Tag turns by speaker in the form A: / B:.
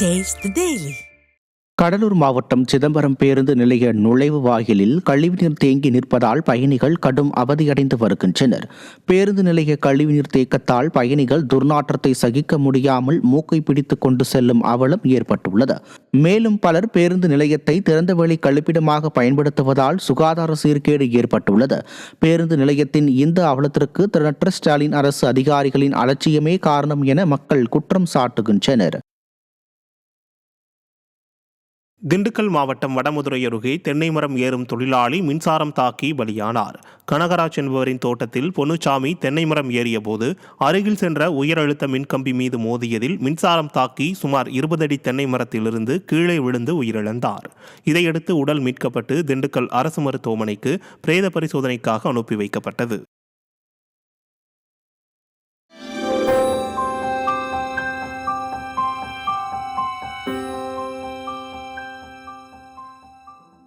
A: Taste the Daily.
B: Cuddalore மாவட்டம் சிதம்பரம் பேருந்து நிலைய நுழைவு வாயிலில் கழிவுநீர் தேங்கி நிற்பதால் பயணிகள் கடும் அவதியடைந்து வருகின்றனர். பேருந்து நிலைய கழிவுநீர் தேக்கத்தால் பயணிகள் துர்நாற்றத்தை சகிக்க முடியாமல் மூக்கை பிடித்துக் கொண்டு செல்லும் அவலம் ஏற்பட்டுள்ளது. மேலும் பலர் பேருந்து நிலையத்தை திறந்தவெளி கழிப்பிடமாக பயன்படுத்துவதால் சுகாதார சீர்கேடு ஏற்பட்டுள்ளது. பேருந்து நிலையத்தின் இந்த அவலத்திற்கு திரு ஸ்டாலின் அரசு அதிகாரிகளின் அலட்சியமே காரணம் என மக்கள் குற்றம் சாட்டுகின்றனர்.
C: திண்டுக்கல் மாவட்டம் வடமதுரை அருகே தென்னை மரம் ஏறும் தொழிலாளி மின்சாரம் தாக்கி பலியானார். கனகராஜ் என்பவரின் தோட்டத்தில் பொன்னுச்சாமி தென்னை மரம் ஏறிய போது அருகில் சென்ற உயர் அழுத்த மின்கம்பி மீது மோதியதில் மின்சாரம் தாக்கி சுமார் 20 அடி தென்னை மரத்திலிருந்து கீழே விழுந்து உயிரிழந்தார். இதையடுத்து உடல் மீட்கப்பட்டு திண்டுக்கல் அரசு மருத்துவமனைக்கு பிரேத பரிசோதனைக்காக அனுப்பி வைக்கப்பட்டது.